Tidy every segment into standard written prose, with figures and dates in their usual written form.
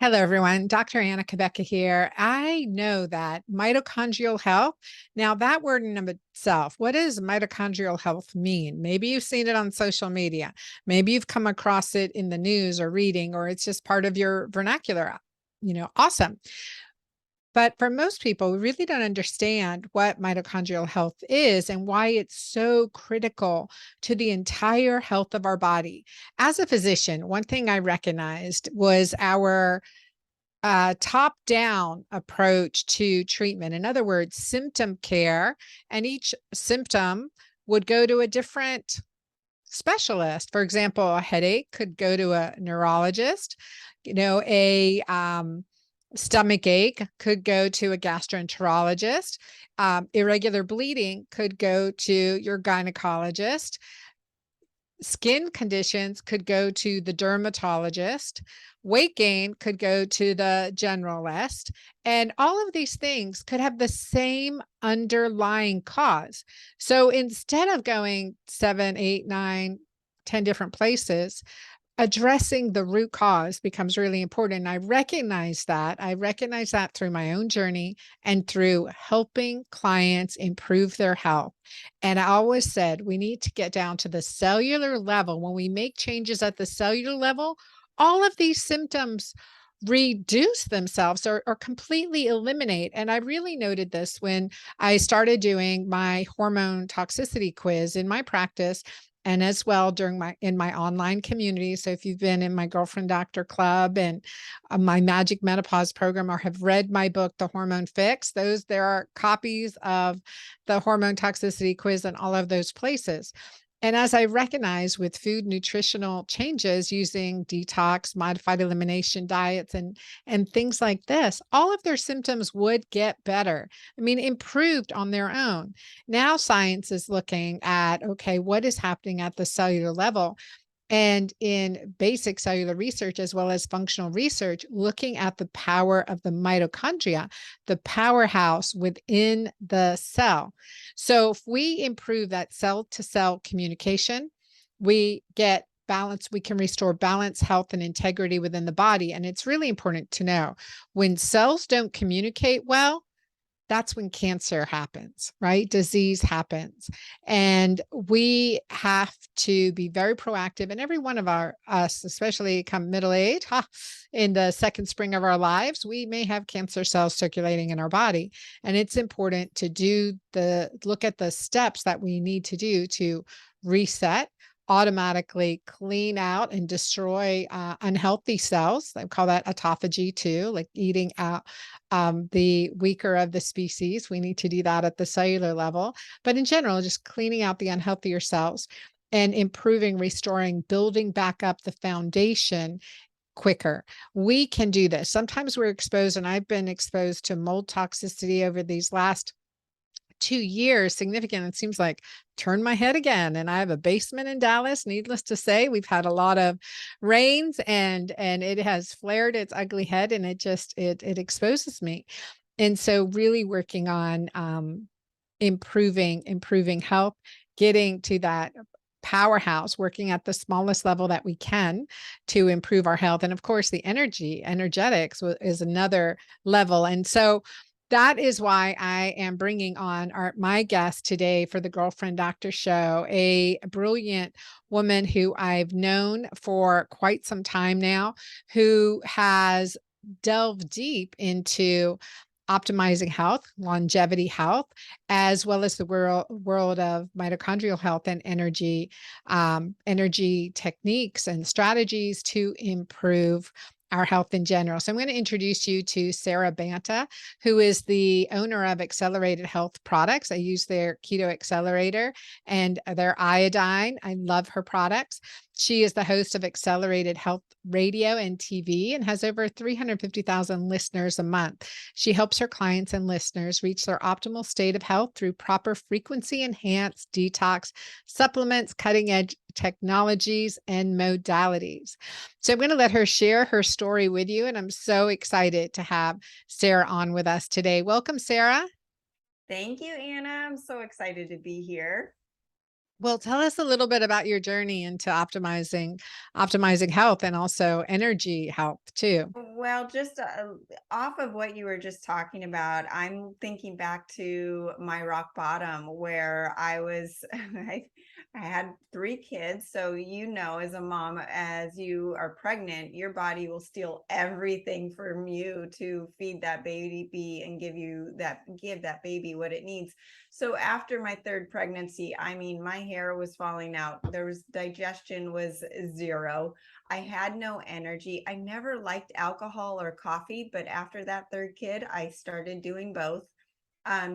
Hello, everyone. Dr. Anna Cabeca here. I know that mitochondrial health, now that word in of itself, what does mitochondrial health mean? Maybe you've seen it on social media. Maybe you've come across it in the news or reading, or it's just part of your vernacular. Awesome. But for most people, we really don't understand what mitochondrial health is and why it's so critical to the entire health of our body. As a physician, one thing I recognized was our top-down approach to treatment. In other words, symptom care, and each symptom would go to a different specialist. For example, a headache could go to a neurologist. A stomach ache could go to a gastroenterologist. Irregular bleeding could go to your gynecologist. Skin conditions could go to the dermatologist. Weight gain could go to the generalist. And all of these things could have the same underlying cause. So instead of going 7, 8, 9, 10 different places, addressing the root cause becomes really important. And I recognize that. I recognize that through my own journey and through helping clients improve their health. And I always said we need to get down to the cellular level. When we make changes at the cellular level, all of these symptoms reduce themselves or completely eliminate. And I really noted this when I started doing my hormone toxicity quiz in my practice, and as well in my online community. So if you've been in my Girlfriend Doctor Club and my Magic Menopause program, or have read my book, The Hormone Fix, there are copies of the hormone toxicity quiz in all of those places. And as I recognize with food nutritional changes using detox, modified elimination diets, and things like this, all of their symptoms would get better. I mean, improved on their own. Now science is looking at, okay, what is happening at the cellular level? And in basic cellular research, as well as functional research, looking at the power of the mitochondria, the powerhouse within the cell. So if we improve that cell-to-cell communication, we get balance, we can restore balance, health, and integrity within the body. And it's really important to know when cells don't communicate well, that's when cancer happens, right? Disease happens. And we have to be very proactive. And every one of us, especially come middle age, in the second spring of our lives, we may have cancer cells circulating in our body. And it's important to look at the steps that we need to do to reset, automatically clean out and destroy unhealthy cells. I call that autophagy too, like eating out the weaker of the species. We need to do that at the cellular level. But in general, just cleaning out the unhealthier cells and improving, restoring, building back up the foundation quicker. We can do this. Sometimes we're exposed, and I've been exposed to mold toxicity over these last 2 years, significant. It seems like turn my head again. And I have a basement in Dallas. Needless to say, we've had a lot of rains and it has flared its ugly head, and it exposes me. And so really working on improving health, getting to that powerhouse, working at the smallest level that we can to improve our health. And of course, the energetics is another level. And so that is why I am bringing on my guest today for the Girlfriend Doctor Show, a brilliant woman who I've known for quite some time now, who has delved deep into optimizing health, longevity health, as well as the world of mitochondrial health and energy techniques and strategies to improve our health in general. So I'm going to introduce you to Sara Banta, who is the owner of Accelerated Health Products. I use their Keto Accelerator and their Iodine. I love her products. She is the host of Accelerated Health Radio and TV and has over 350,000 listeners a month. She helps her clients and listeners reach their optimal state of health through proper frequency enhanced detox, supplements, cutting edge technologies, and modalities. So I'm going to let her share her story with you. And I'm so excited to have Sara on with us today. Welcome, Sara. Thank you, Anna. I'm so excited to be here. Well, tell us a little bit about your journey into optimizing health and also energy health too. Well, just off of what you were just talking about, I'm thinking back to my rock bottom where I was, I had 3 kids. So, as a mom, as you are pregnant, your body will steal everything from you to feed that baby and give that baby what it needs. So after my third pregnancy, I mean, my hair was falling out. Digestion was zero. I had no energy. I never liked alcohol or coffee, but after that third kid, I started doing both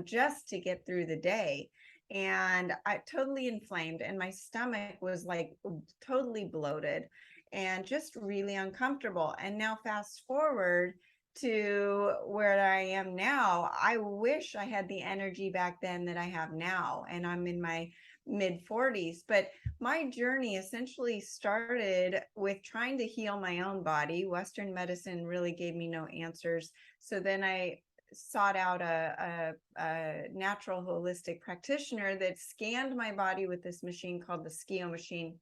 just to get through the day. And I totally inflamed, and my stomach was like totally bloated and just really uncomfortable. And now, fast forward to where I am now, I wish I had the energy back then that I have now. And I'm in my mid 40s. But my journey essentially started with trying to heal my own body. Western medicine really gave me no answers. So then I sought out a natural holistic practitioner that scanned my body with this machine called the Skio machine.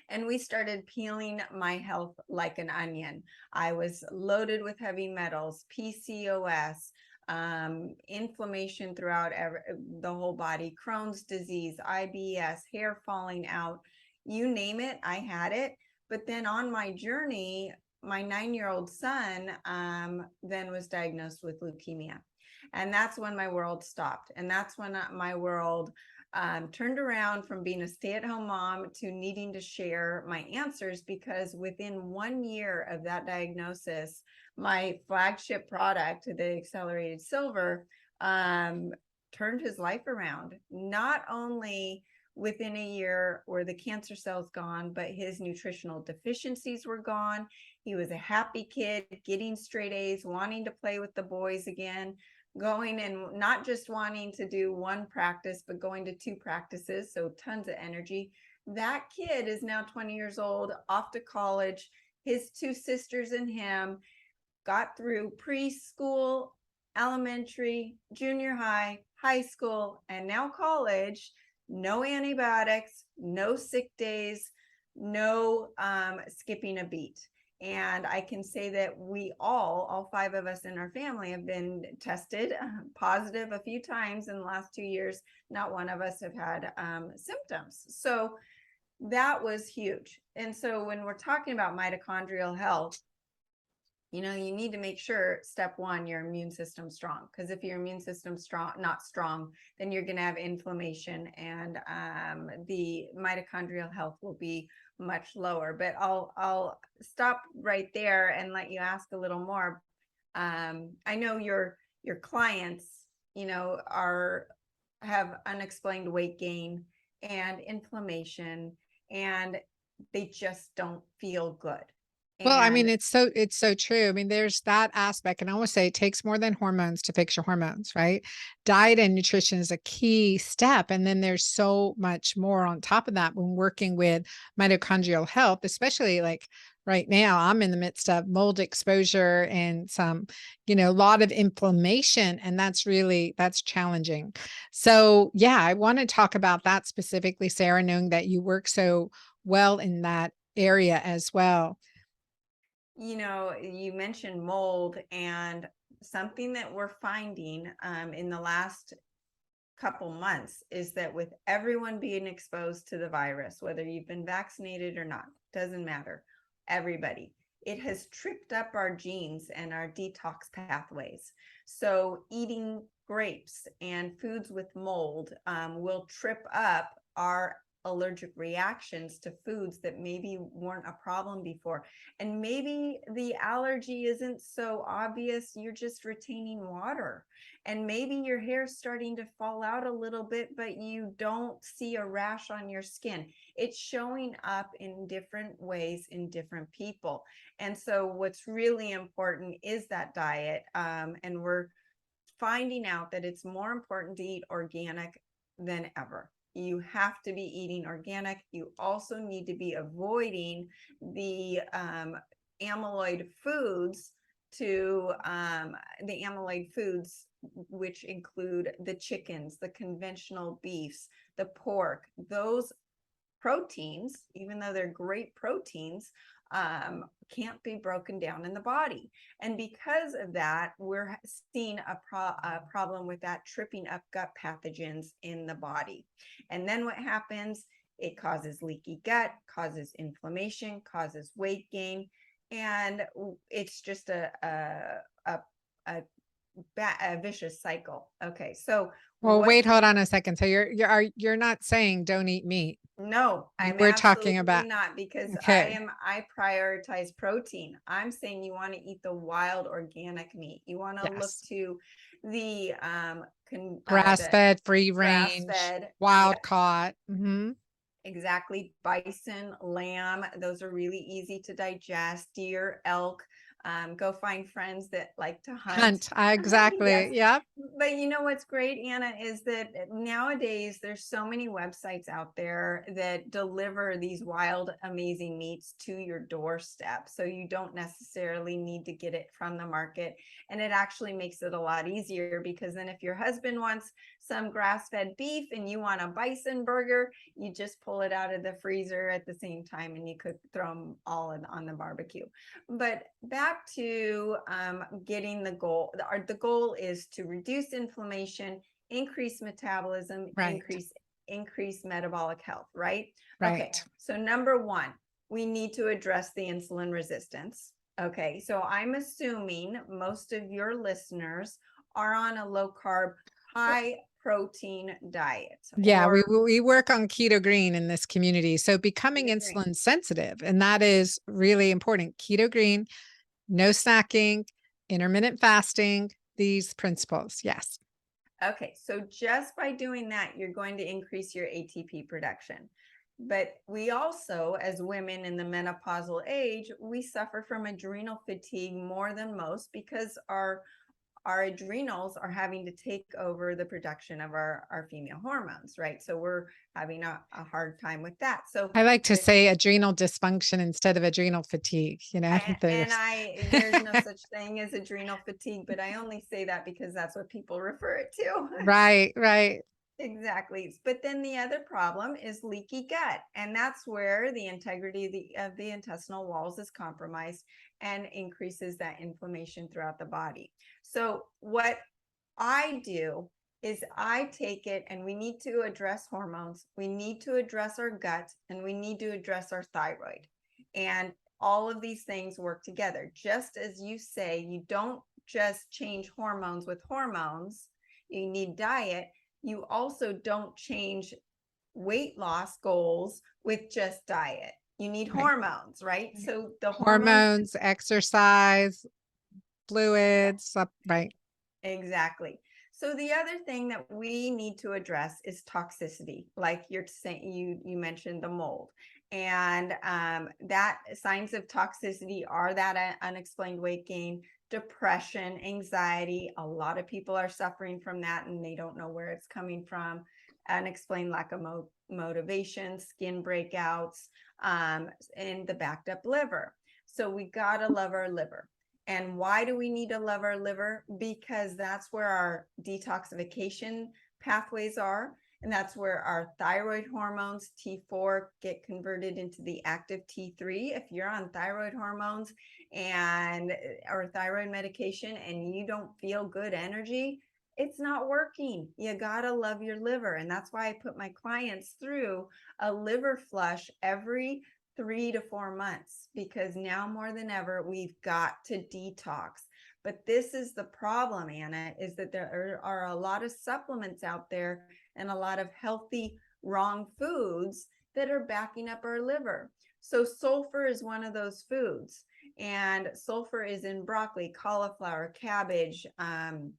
And we started peeling my health like an onion. I was loaded with heavy metals, PCOS, inflammation throughout the whole body, Crohn's disease, IBS, hair falling out, you name it, I had it. But then on my journey, my 9-year-old son then was diagnosed with leukemia. And that's when my world stopped. And that's when my world turned around from being a stay-at-home mom to needing to share my answers, because within 1 year of that diagnosis, my flagship product, the accelerated silver, turned his life around. Not only within a year were the cancer cells gone, but his nutritional deficiencies were gone. He was a happy kid, getting straight A's, wanting to play with the boys again, going and not just wanting to do one practice, but going to 2 practices. So tons of energy. That kid is now 20 years old, off to college. His 2 sisters and him got through preschool, elementary, junior high, high school, and now college. No antibiotics, no sick days, no skipping a beat. And I can say that we all 5 of us in our family have been tested positive a few times in the last 2 years. Not one of us have had symptoms. So that was huge. And so when we're talking about mitochondrial health, you need to make sure, step 1, your immune system's strong. Because if your immune system's not strong, then you're going to have inflammation, and the mitochondrial health will be much lower. But I'll stop right there and let you ask a little more. I know your clients, have unexplained weight gain and inflammation, and they just don't feel good. Well, I mean, And it's so true. I mean, there's that aspect, and I always say it takes more than hormones to fix your hormones, right? Diet and nutrition is a key step, and then there's so much more on top of that when working with mitochondrial health, especially like right now. I'm in the midst of mold exposure and some, a lot of inflammation, and that's challenging. So, yeah, I want to talk about that specifically, Sarah, knowing that you work so well in that area as well. you mentioned mold, and something that we're finding in the last couple months is that with everyone being exposed to the virus, whether you've been vaccinated or not, doesn't matter, everybody, it has tripped up our genes and our detox pathways. So eating grapes and foods with mold will trip up our allergic reactions to foods that maybe weren't a problem before. And maybe the allergy isn't so obvious, you're just retaining water. And maybe your hair's starting to fall out a little bit, but you don't see a rash on your skin. It's showing up in different ways in different people. And so what's really important is that diet. And we're finding out that it's more important to eat organic than ever. You have to be eating organic. You also need to be avoiding the amyloid foods which include the chickens, the conventional beefs, the pork. Those proteins, even though they're great proteins, can't be broken down in the body. And because of that, we're seeing a problem with that tripping up gut pathogens in the body. And then what happens? It causes leaky gut, causes inflammation, causes weight gain, and it's just a vicious cycle. Okay, so Well, wait, hold on a second. So you're not saying don't eat meat. No, I'm We're talking about, absolutely not, because okay, I prioritize protein. I'm saying you want to eat the wild organic meat. You want to look yes. to the Grass fed, free grass range, fed. wild caught. Hmm. Exactly. Bison, lamb, those are really easy to digest. Deer, elk. Go find friends that like to hunt. Hunt. Yes. Exactly. Yep. But you know what's great, Anna, is that nowadays there's so many websites out there that deliver these wild, amazing meats to your doorstep. So you don't necessarily need to get it from the market. And it actually makes it a lot easier, because then if your husband wants some grass-fed beef and you want a bison burger, you just pull it out of the freezer at the same time and you could throw them all on the barbecue. But back to getting the goal. The goal is to reduce inflammation, increase metabolism, Right. increase metabolic health, right? Right. Okay, so number one, we need to address the insulin resistance. Okay, so I'm assuming most of your listeners are on a low carb, high protein diet. Yeah, Or we work on keto-green in this community. So becoming keto-green. insulin sensitive, and that is really important. Keto-green, no snacking, intermittent fasting, these principles. Yes. Okay, so just by doing that, you're going to increase your ATP production. But we also, as women in the menopausal age, we suffer from adrenal fatigue more than most, because our adrenals are having to take over the production of our female hormones, right? So we're having a hard time with that. So I like to say adrenal dysfunction instead of adrenal fatigue. there's no such thing as adrenal fatigue, but I only say that because that's what people refer it to. Right, right. Exactly. But then the other problem is leaky gut. And that's where the integrity of the intestinal walls is compromised and increases that inflammation throughout the body. So what I do is I take it, and we need to address hormones. We need to address our gut, and we need to address our thyroid. And all of these things work together. Just as you say, you don't just change hormones with hormones. You need diet. You also don't change weight loss goals with just diet. You need Right. hormones, right? So the Hormones, exercise, fluids, right. Exactly. So the other thing that we need to address is toxicity, like you're saying, you mentioned the mold, and that signs of toxicity are that unexplained weight gain, depression, anxiety. A lot of people are suffering from that, and they don't know where it's coming from. Unexplained lack of motivation, skin breakouts, and the backed up liver. So we gotta love our liver. And why do we need to love our liver? Because that's where our detoxification pathways are. And that's where our thyroid hormones, T4, get converted into the active T3. If you're on thyroid hormones or thyroid medication and you don't feel good energy, it's not working. You gotta love your liver. And that's why I put my clients through a liver flush every 3 to 4 months, because now more than ever, we've got to detox. But this is the problem, Anna, is that there are a lot of supplements out there and a lot of healthy, wrong foods that are backing up our liver. So sulfur is one of those foods. And sulfur is in broccoli, cauliflower, cabbage, and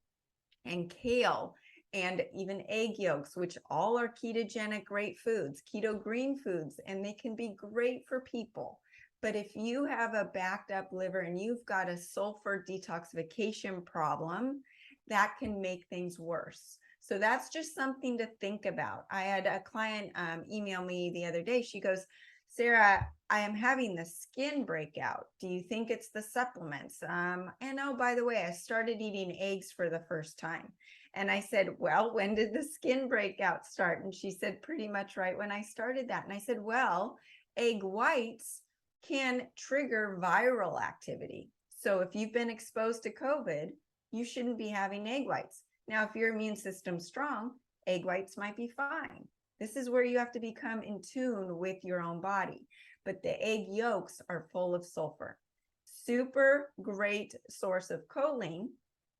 kale, and even egg yolks, which all are ketogenic, great foods, keto-green foods, and they can be great for people. But if you have a backed up liver and you've got a sulfur detoxification problem, that can make things worse. So that's just something to think about. I had a client email me the other day. She goes, Sara, I am having the skin breakout. Do you think it's the supplements? And oh, by the way, I started eating eggs for the first time. And I said, well, when did the skin breakout start? And she said, pretty much right when I started that. And I said, well, egg whites can trigger viral activity. So if you've been exposed to COVID, you shouldn't be having egg whites. Now, if your immune system's strong, egg whites might be fine. This is where you have to become in tune with your own body. But the egg yolks are full of sulfur. Super great source of choline,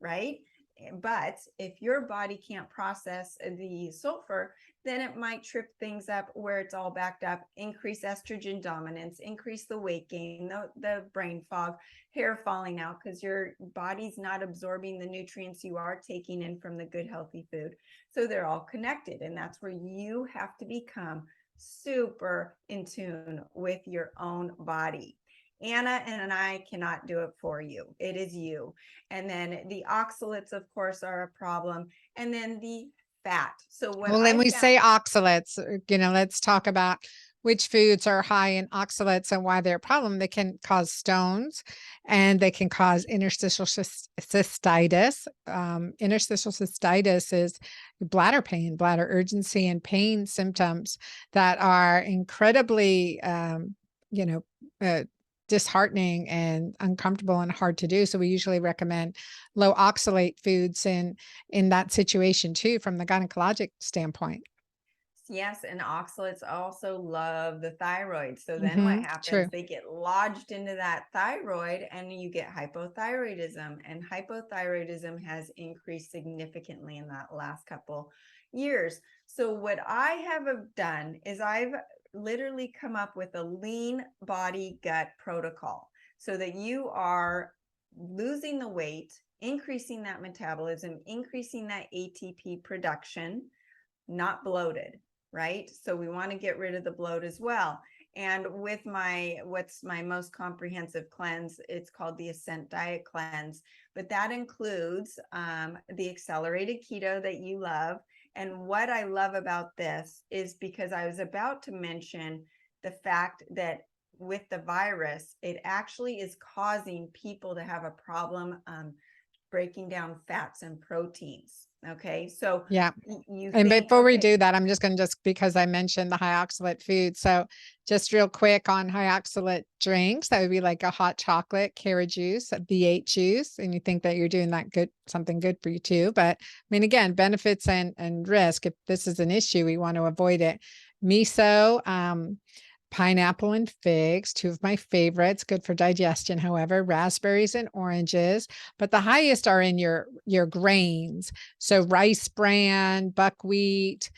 right? But if your body can't process the sulfur, then it might trip things up where it's all backed up, increase estrogen dominance, increase the weight gain, the brain fog, hair falling out because your body's not absorbing the nutrients you are taking in from the good, healthy food. So they're all connected. And that's where you have to become super in tune with your own body. Anna and I cannot do it for you. It is you. And then the oxalates, of course, are a problem. And then the fat. So what Well, when we say oxalates, let's talk about which foods are high in oxalates and why they're a problem. They can cause stones and they can cause interstitial cystitis. Interstitial cystitis is bladder pain, bladder urgency, and pain symptoms that are incredibly, disheartening and uncomfortable and hard to do. So we usually recommend low oxalate foods in that situation too, from the gynecologic standpoint. Yes, and oxalates also love the thyroid. So then what happens? True. They get lodged into that thyroid and you get hypothyroidism. And hypothyroidism has increased significantly in that last couple years. So what I have done is I've literally come up with a lean body gut protocol so that you are losing the weight, increasing that metabolism, increasing that ATP production, not bloated, right? So we want to get rid of the bloat as well. And with what's my most comprehensive cleanse, it's called the Ascent Diet Cleanse, but that includes the accelerated keto that you love. And what I love about this is because I was about to mention the fact that with the virus, it actually is causing people to have a problem breaking down fats and proteins. Okay. So yeah. You and think, before we do that, I'm just going to because I mentioned the high oxalate food. So just real quick on high oxalate drinks, that would be like a hot chocolate, carrot juice, a V8 juice. And you think that you're doing that something good for you too. But I mean, again, benefits and risk. If this is an issue, we want to avoid it. Miso, pineapple and figs, two of my favorites, good for digestion, however, raspberries and oranges, but the highest are in your grains. So rice bran, buckwheat,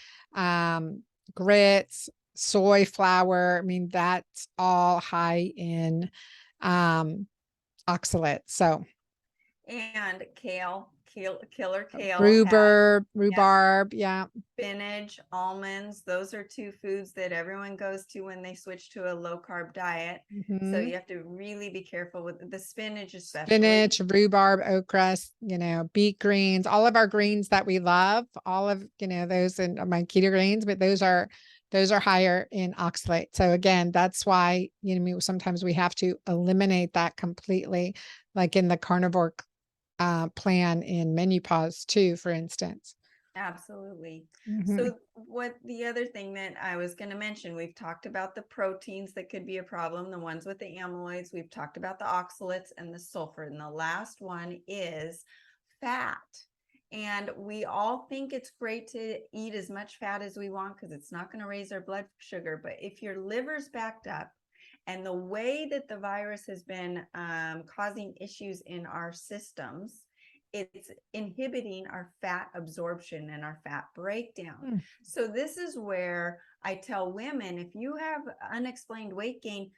grits, soy flour. I mean, that's all high in oxalates. So, and kale, killer kale, rhubarb, yeah. Spinach, almonds, those are two foods that everyone goes to when they switch to a low carb diet. So you have to really be careful with the spinach, especially. Spinach, rhubarb, okra, beet greens, all of our greens that we love, all of, those in my keto greens, but those are higher in oxalate. So again, that's why, sometimes we have to eliminate that completely, like in the carnivore plan in menopause too, for instance. Absolutely. So what the other thing that I was going to mention, we've talked about the proteins that could be a problem, the ones with the amyloids, we've talked about the oxalates and the sulfur, and the last one is fat. And we all think it's great to eat as much fat as we want because it's not going to raise our blood sugar. But if your liver's backed up, and the way that the virus has been causing issues in our systems, it's inhibiting our fat absorption and our fat breakdown. So this is where I tell women, if you have unexplained weight gain,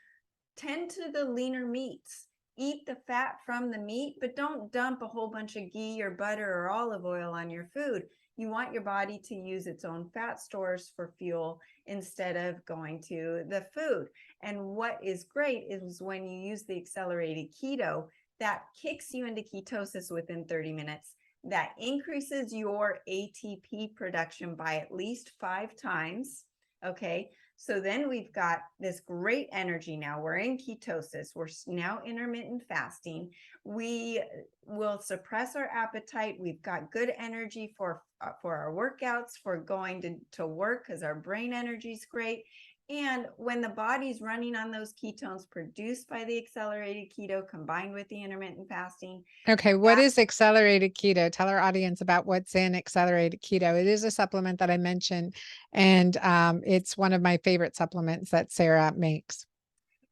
tend to the leaner meats. Eat the fat from the meat, but don't dump a whole bunch of ghee or butter or olive oil on your food. You want your body to use its own fat stores for fuel instead of going to the food. And what is great is when you use the accelerated keto, that kicks you into ketosis within 30 minutes. That increases your ATP production by at least 5 times. Okay. So then we've got this great energy now. We're in ketosis. We're now intermittent fasting. We will suppress our appetite. We've got good energy for our workouts, for going to work because our brain energy is great. And when the body's running on those ketones produced by the accelerated keto combined with the intermittent fasting, Okay, what is accelerated keto? Tell our audience about what's in accelerated keto. It is a supplement that I mentioned, and it's one of my favorite supplements that Sara makes.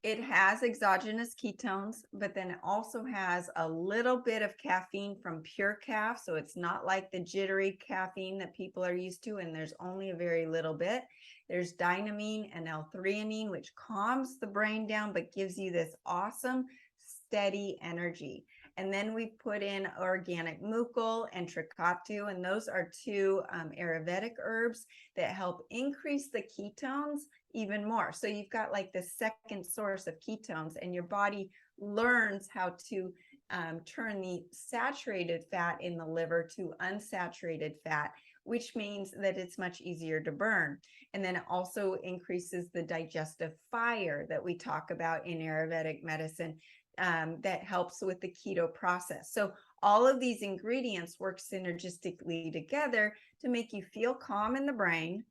it has exogenous ketones, but then it also has a little bit of caffeine from pure calf. So it's not like the jittery caffeine that people are used to, and there's only a very little bit. There's dynamine and L-theanine, which calms the brain down, but gives you this awesome, steady energy. And then we put in organic mucul and tricatu, and those are two Ayurvedic herbs that help increase the ketones even more. So you've got like the second source of ketones, and your body learns how to turn the saturated fat in the liver to unsaturated fat, which means that it's much easier to burn. And then it also increases the digestive fire that we talk about in Ayurvedic medicine, that helps with the keto process. So all of these ingredients work synergistically together to make you feel calm in the brain,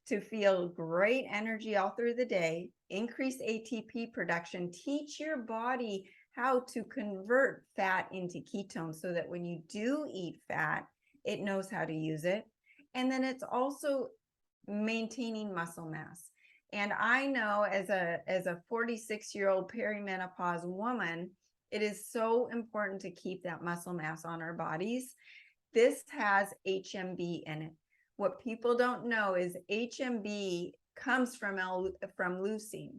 to feel great energy all through the day, increase ATP production, teach your body how to convert fat into ketones so that when you do eat fat, it knows how to use it. And then it's also maintaining muscle mass. And I know as a 46-year-old perimenopause woman, it is so important to keep that muscle mass on our bodies. This has HMB in it. What people don't know is HMB comes from leucine.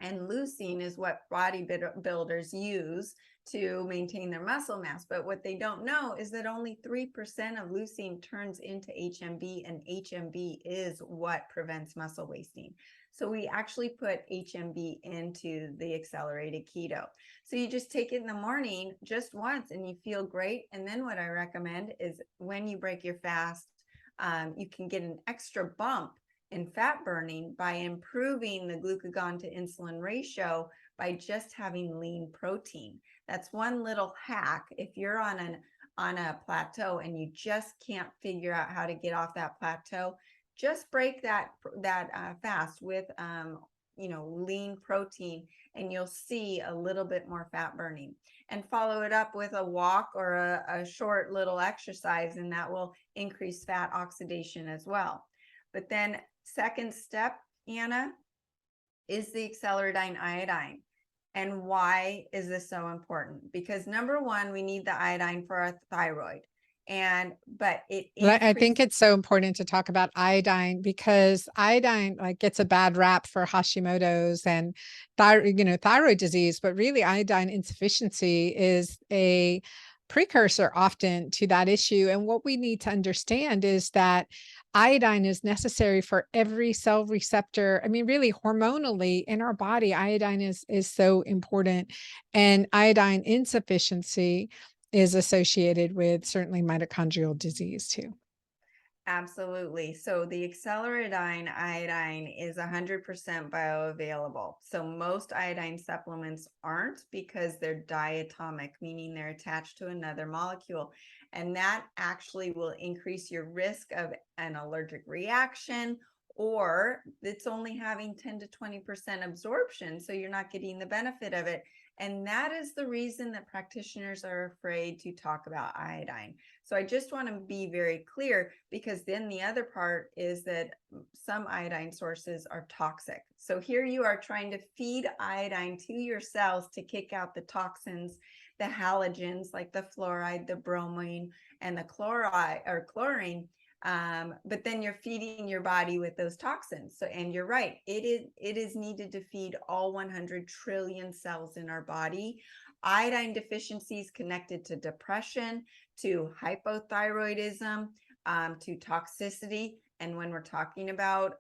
And leucine is what bodybuilders use to maintain their muscle mass. But what they don't know is that only 3% of leucine turns into HMB, and HMB is what prevents muscle wasting. So we actually put HMB into the accelerated keto. So you just take it in the morning just once and you feel great. And then what I recommend is when you break your fast, you can get an extra bump in fat burning by improving the glucagon to insulin ratio by just having lean protein. That's one little hack. If you're on a plateau and you just can't figure out how to get off that plateau, just break that fast with lean protein, and you'll see a little bit more fat burning. And follow it up with a walk or a short little exercise, and that will increase fat oxidation as well. But then second step, Anna, is the accelerated iodine. And why is this so important? Because number one, we need the iodine for our thyroid. I think it's so important to talk about iodine because iodine gets a bad rap for Hashimoto's and thyroid disease, but really iodine insufficiency is a precursor often to that issue. And what we need to understand is that iodine is necessary for every cell receptor. I mean, really hormonally in our body, iodine is so important, and iodine insufficiency is associated with certainly mitochondrial disease too. Absolutely. So the accelerated iodine is 100% bioavailable. So most iodine supplements aren't because they're diatomic, meaning they're attached to another molecule. And that actually will increase your risk of an allergic reaction, or it's only having 10 to 20% absorption. So you're not getting the benefit of it. And that is the reason that practitioners are afraid to talk about iodine. So I just want to be very clear, because then the other part is that some iodine sources are toxic. So here you are trying to feed iodine to your cells to kick out the toxins, the halogens like the fluoride, the bromine, and the chlorine. But then you're feeding your body with those toxins. So, and you're right, it is needed to feed all 100 trillion cells in our body. Iodine deficiency is connected to depression, to hypothyroidism, to toxicity. And when we're talking about,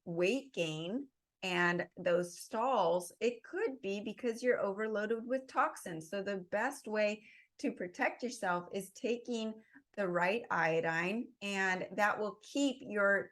weight gain and those stalls, it could be because you're overloaded with toxins. So the best way to protect yourself is taking the right iodine, and that will keep your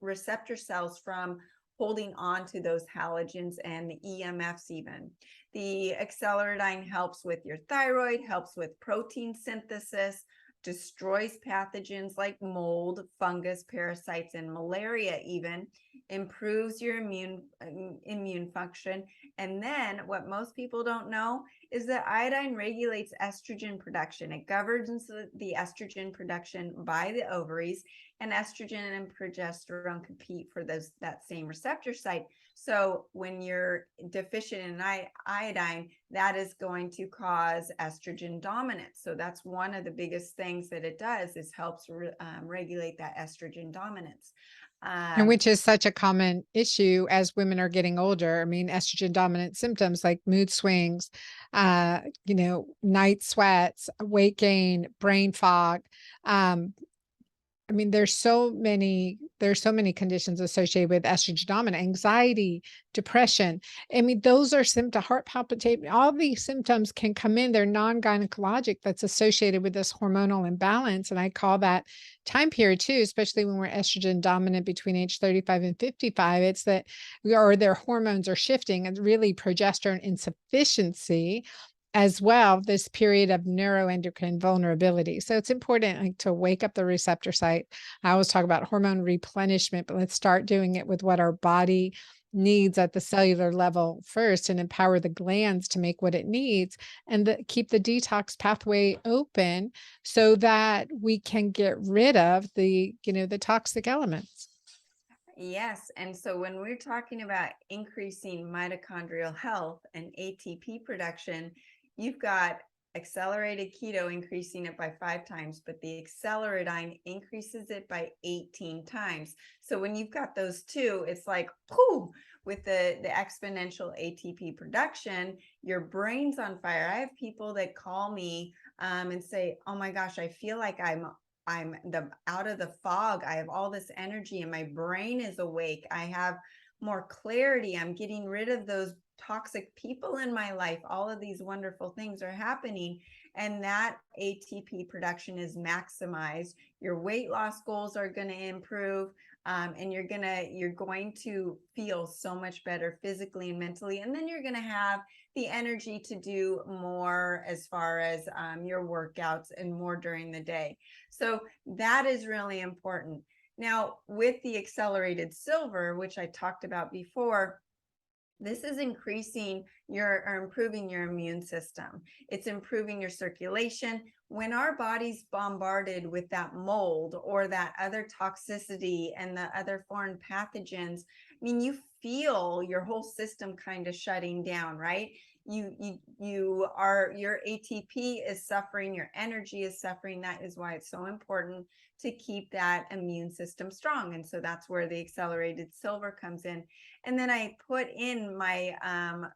receptor cells from holding on to those halogens and the EMFs even. The accelerated helps with your thyroid, helps with protein synthesis, destroys pathogens like mold, fungus, parasites, and malaria even, improves your immune function. And then what most people don't know is that iodine regulates estrogen production. It governs the estrogen production by the ovaries, and estrogen and progesterone compete for that same receptor site. So when you're deficient in iodine, that is going to cause estrogen dominance. So that's one of the biggest things that it does, is helps regulate that estrogen dominance. And which is such a common issue as women are getting older. I mean, estrogen dominant symptoms like mood swings, night sweats, weight gain, brain fog. Um, I mean, there's so many conditions associated with estrogen dominant, anxiety, depression. I mean, those are symptom heart palpitation. All these symptoms can come in. They're non-gynecologic that's associated with this hormonal imbalance. And I call that time period too, especially when we're estrogen dominant between age 35 and 55. It's that their hormones are shifting, and really progesterone insufficiency as well, this period of neuroendocrine vulnerability. So it's important, like, to wake up the receptor site. I always talk about hormone replenishment, but let's start doing it with what our body needs at the cellular level first, and empower the glands to make what it needs, and keep the detox pathway open so that we can get rid of the toxic elements. Yes. And so when we're talking about increasing mitochondrial health and ATP production, you've got accelerated keto increasing it by 5 times, but the acceleradine increases it by 18 times. So when you've got those two, it's like, pooh, with the exponential ATP production, your brain's on fire. I have people that call me and say, oh my gosh, I feel like I'm out of the fog. I have all this energy and my brain is awake. I have more clarity. I'm getting rid of those toxic people in my life. All of these wonderful things are happening, and that ATP production is maximized. Your weight loss goals are going to improve, and you're going to feel so much better physically and mentally. And then you're going to have the energy to do more as far as your workouts and more during the day. So that is really important. Now, with the accelerated silver, which I talked about before, this is increasing or improving your immune system. It's improving your circulation. When our body's bombarded with that mold or that other toxicity and the other foreign pathogens, I mean, you feel your whole system kind of shutting down, right? Your ATP is suffering, your energy is suffering. That is why it's so important to keep that immune system strong. And so that's where the accelerated silver comes in. And then I put in my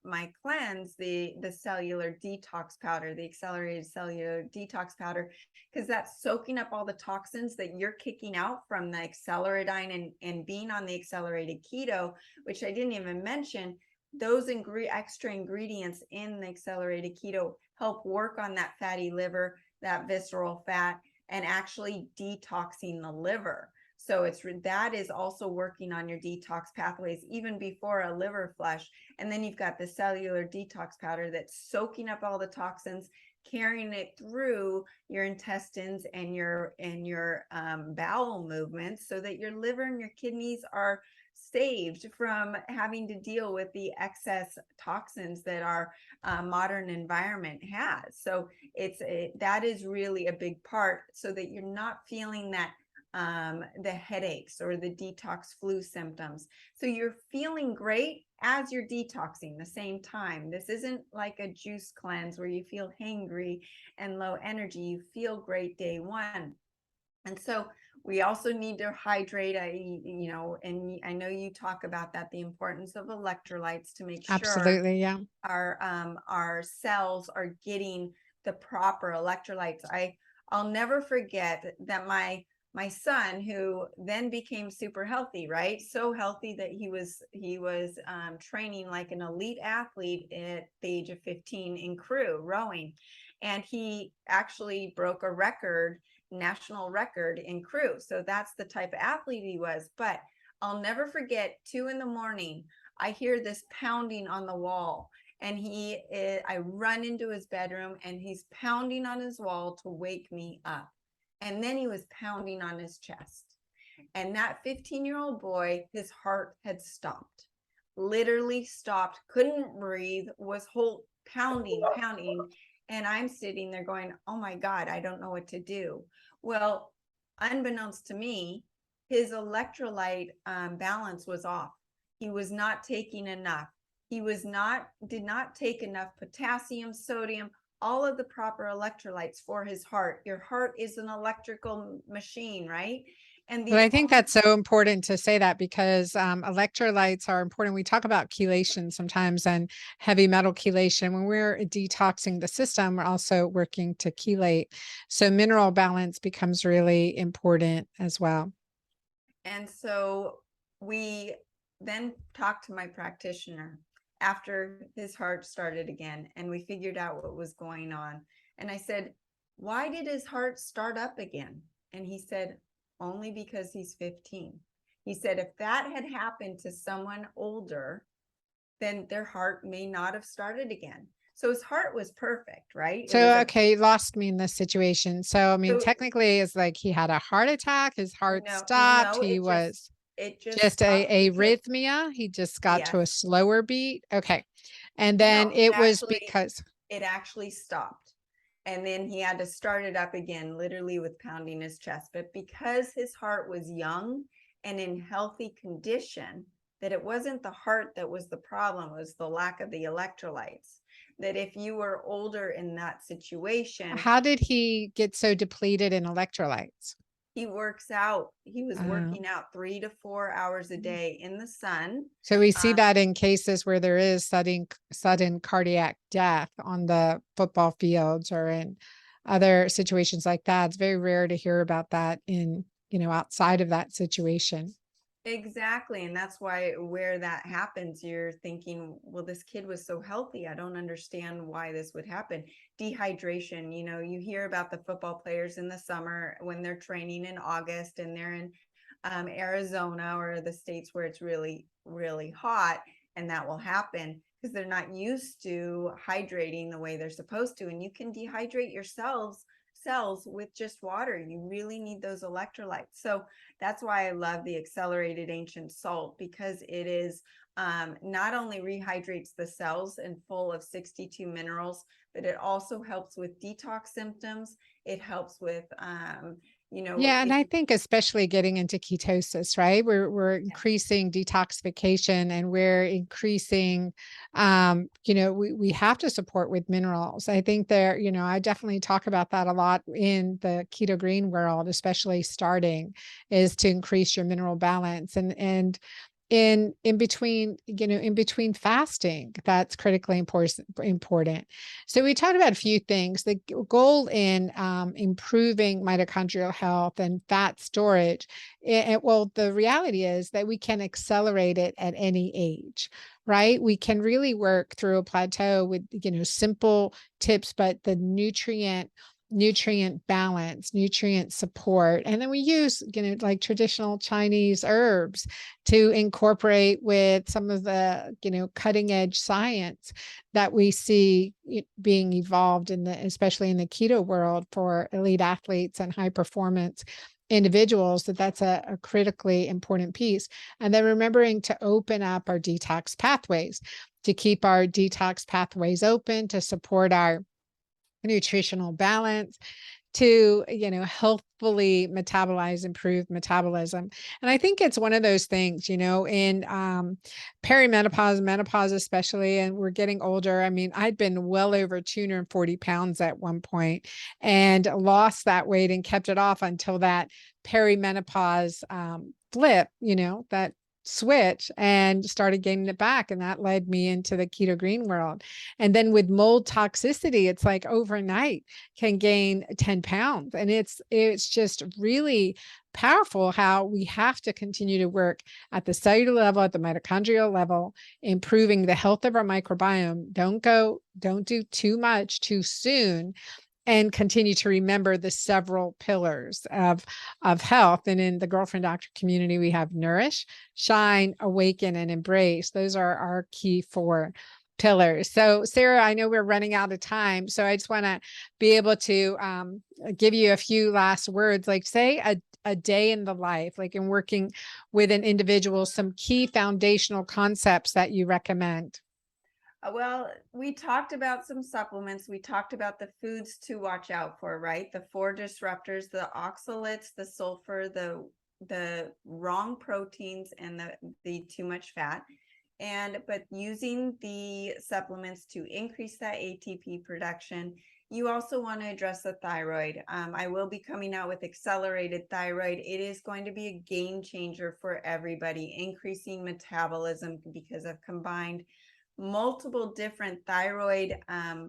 my cleanse, the cellular detox powder, the accelerated cellular detox powder, because that's soaking up all the toxins that you're kicking out from the acceleradine and being on the accelerated keto, which I didn't even mention. Those extra ingredients in the accelerated keto help work on that fatty liver, that visceral fat, and actually detoxing the liver. So that is also working on your detox pathways even before a liver flush. And then you've got the cellular detox powder that's soaking up all the toxins, carrying it through your intestines and your bowel movements, so that your liver and your kidneys are saved from having to deal with the excess toxins that our modern environment has. So that is really a big part, so that you're not feeling that the headaches or the detox flu symptoms. So you're feeling great as you're detoxing the same time. This isn't like a juice cleanse where you feel hangry and low energy. You feel great day one. And so we also need to hydrate. And I know you talk about that, the importance of electrolytes, to make sure Absolutely, yeah. our cells are getting the proper electrolytes. I'll never forget that my son, who then became super healthy, right? So healthy that he was training like an elite athlete at the age of 15 in crew rowing. And he actually broke a national record in crew. So that's the type of athlete he was. But I'll never forget, 2 a.m, I hear this pounding on the wall. And I run into his bedroom and he's pounding on his wall to wake me up. And then he was pounding on his chest. And that 15-year-old boy, his heart had stopped, literally stopped, couldn't breathe, was whole pounding. And I'm sitting there going, oh my God, I don't know what to do. Well, unbeknownst to me, his electrolyte balance was off. He was not taking enough. Did not take enough potassium, sodium, all of the proper electrolytes for his heart. Your heart is an electrical machine, right? And But the I think that's so important to say that because electrolytes are important. We talk about chelation sometimes and heavy metal chelation. When we're detoxing the system, we're also working to chelate. So mineral balance becomes really important as well. And so we then talked to my practitioner after his heart started again, and we figured out what was going on. And I said, why did his heart start up again? And he said, only because he's 15. He said, if that had happened to someone older, then their heart may not have started again. So his heart was perfect, right? It was So, a okay, you lost me in this situation. So, I mean, so technically, it's like he had a heart attack, his heart stopped, no, he was it just just stopped a because arrhythmia. He just got to a yes. slower beat. Okay. And then No, it was because it actually stopped. And then he had to start it up again, literally with pounding his chest. But because his heart was young and in healthy condition, that it wasn't the heart that was the problem, it was the lack of the electrolytes. That if you were older in that situation, how did he get so depleted in electrolytes? he was Uh, working out 3 to 4 hours a day in the sun. so we see Um, that in cases where there is sudden cardiac death on the football fields or in other situations like that. It's very rare to hear about that in, outside of that situation. Exactly. And that's why where that happens, you're thinking, well, this kid was so healthy. I don't understand why this would happen. Dehydration, you hear about the football players in the summer when they're training in August and they're in Arizona or the states where it's really, really hot. And that will happen because they're not used to hydrating the way they're supposed to. And you can dehydrate your cells with just water. You really need those electrolytes. So that's why I love the accelerated ancient salt, because it is not only rehydrates the cells and full of 62 minerals, but it also helps with detox symptoms. It helps with, Yeah, and if I you, think especially getting into ketosis, right? We're increasing detoxification and we're increasing we have to support with minerals. I think there, I definitely talk about that a lot in the keto-green world, especially starting is to increase your mineral balance and in between in between fasting, that's critically important. So we talked about a few things. The goal in improving mitochondrial health and fat storage, well, the reality is that we can accelerate it at any age, right? We can really work through a plateau with simple tips, but the nutrient balance, nutrient support. And then we use, like traditional Chinese herbs to incorporate with some of the, cutting edge science that we see being evolved especially in the keto world for elite athletes and high performance individuals, that's a critically important piece. And then remembering to open up our detox pathways, to keep our detox pathways open, to support our nutritional balance, to healthfully metabolize, improve metabolism. And I think it's one of those things, in perimenopause, menopause especially, and we're getting older. I mean, I'd been well over 240 pounds at one point and lost that weight and kept it off until that perimenopause flip, that switch, and started gaining it back, and that led me into the keto green world. And then with mold toxicity, it's like overnight can gain 10 pounds, and it's just really powerful how we have to continue to work at the cellular level, at the mitochondrial level, improving the health of our microbiome. Don't do too much too soon, and continue to remember the several pillars of health. And in the Girlfriend Doctor community, we have nourish, shine, awaken, and embrace. Those are our key four pillars. So Sarah, I know we're running out of time, so I just want to be able to give you a few last words, like say a day in the life, like in working with an individual, some key foundational concepts that you recommend. Well, we talked about some supplements. We talked about the foods to watch out for, right? The four disruptors, the oxalates, the sulfur, the wrong proteins, and the too much fat. But using the supplements to increase that ATP production. You also want to address the thyroid. I will be coming out with accelerated thyroid. It is going to be a game changer for everybody, increasing metabolism, because I've combined multiple different thyroid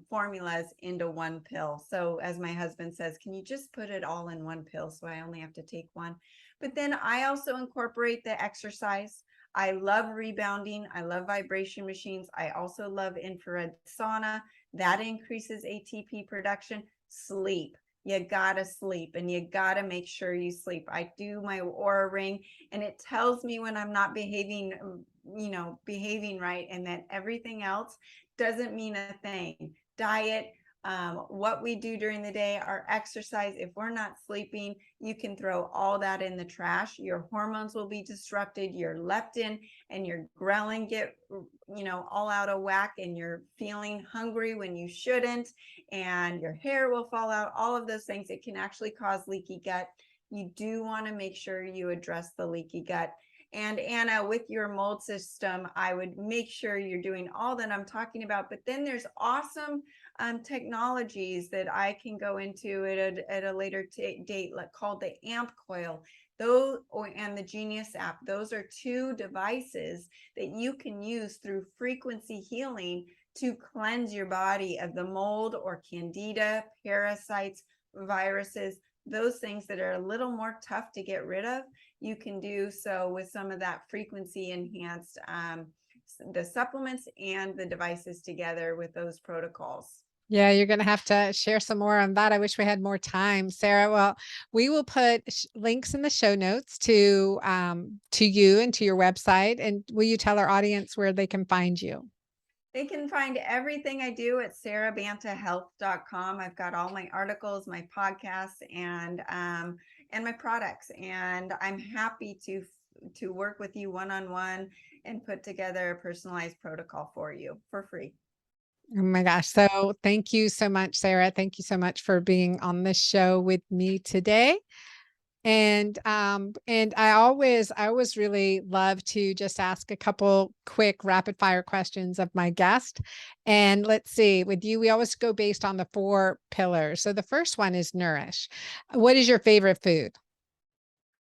formulas into one pill. So as my husband says, can you just put it all in one pill so I only have to take one? But then I also incorporate the exercise. I love rebounding. I love vibration machines. I also love infrared sauna. That increases ATP production. Sleep. You gotta sleep, and you gotta make sure you sleep. I do my aura ring, and it tells me when I'm not behaving right, and that everything else doesn't mean a thing. Diet, what we do during the day, our exercise. If we're not sleeping, you can throw all that in the trash. Your hormones will be disrupted. Your leptin and your ghrelin get all out of whack, and you're feeling hungry when you shouldn't, and your hair will fall out. All of those things, it can actually cause leaky gut. You do want to make sure you address the leaky gut. And Anna, with your mold system, I would make sure you're doing all that I'm talking about. But then there's awesome technologies that I can go into at a later date, called the AMP coil. And the Genius app. Those are two devices that you can use through frequency healing to cleanse your body of the mold or candida, parasites, viruses, those things that are a little more tough to get rid of. You can do so with some of that frequency enhanced the supplements and the devices together with those protocols. Yeah, you're going to have to share some more on that. I wish we had more time, Sarah. Well, we will put links in the show notes to you and to your website. And will you tell our audience where they can find you? They can find everything I do at sarabantahealth.com. I've got all my articles, my podcasts, and my products. And I'm happy to work with you one-on-one and put together a personalized protocol for you for free. Oh my gosh. So thank you so much, Sarah. Thank you so much for being on this show with me today. And I always really love to just ask a couple quick rapid fire questions of my guest. And let's see, with you, we always go based on the four pillars. So the first one is nourish. What is your favorite food?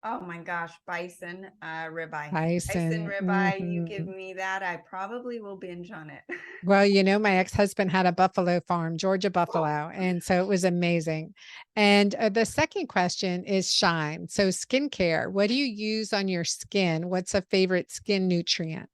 Oh my gosh, bison ribeye. Bison Bison. ribeye, you give me that, I probably will binge on it. Well, my ex-husband had a buffalo farm, Georgia buffalo, and so it was amazing. And the second question is shine. So skincare, what do you use on your skin? What's a favorite skin nutrient?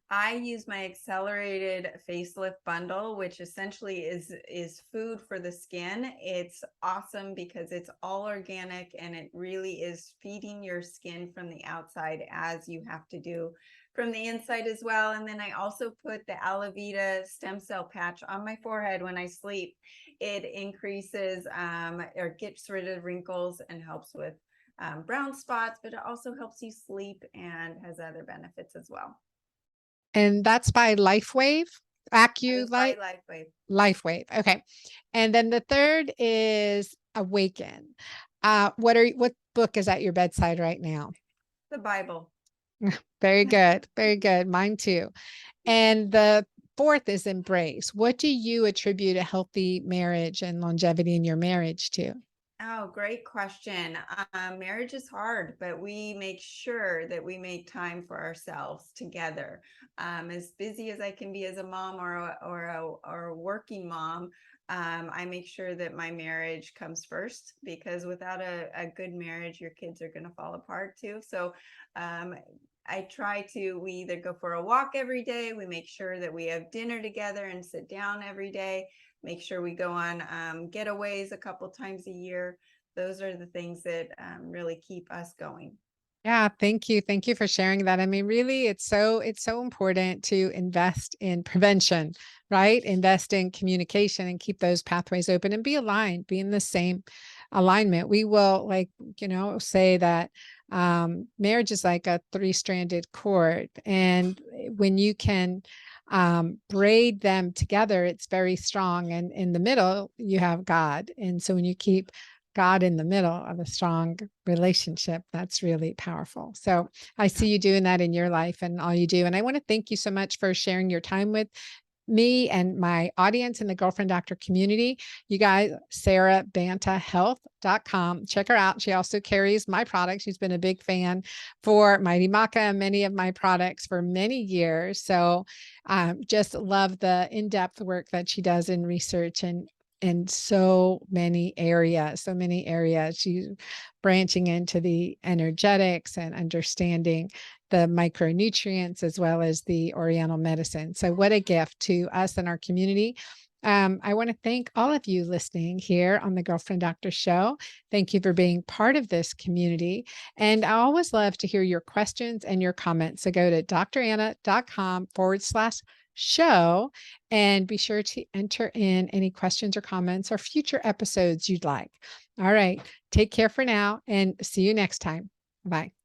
I use my accelerated facelift bundle, which essentially is food for the skin. It's awesome because it's all organic, and it really is feeding your skin from the outside, as you have to do from the inside as well. And then I also put the aloe vera stem cell patch on my forehead when I sleep. It increases or gets rid of wrinkles and helps with brown spots, but it also helps you sleep and has other benefits as well. And that's by LifeWave, By AccuLight, LifeWave. LifeWave. Okay. And then the third is Awaken. What book is at your bedside right now? The Bible. Very good. Very good. Mine too. And the fourth is Embrace. What do you attribute a healthy marriage and longevity in your marriage to? Oh, great question. Marriage is hard, but we make sure that we make time for ourselves together. As busy as I can be as a mom or a working mom, I make sure that my marriage comes first, because without a good marriage, your kids are going to fall apart too. So I try to, we either go for a walk every day, we make sure that we have dinner together and sit down every day, make sure we go on getaways a couple times a year. Those are the things that really keep us going. Yeah, thank you. Thank you for sharing that. I mean, really, it's so important to invest in prevention, right? Invest in communication and keep those pathways open and be aligned, be in the same alignment. We will like, say that marriage is like a three-stranded cord. And when you can braid them together, it's very strong. And in the middle, you have God. And so when you keep God in the middle of a strong relationship, that's really powerful. So I see you doing that in your life and all you do. And I want to thank you so much for sharing your time with me and my audience in the Girlfriend Doctor community. You guys, SaraBantaHealth.com. Check her out. She also carries my products. She's been a big fan for Mighty Maca and many of my products for many years. So just love the in-depth work that she does in research and in so many areas, so many areas. She's branching into the energetics and understanding the micronutrients as well as the Oriental medicine. So, what a gift to us and our community. I want to thank all of you listening here on the Girlfriend Doctor Show. Thank you for being part of this community. And I always love to hear your questions and your comments. So go to dranna.com/show and be sure to enter in any questions or comments or future episodes you'd like. All right. Take care for now and see you next time. Bye.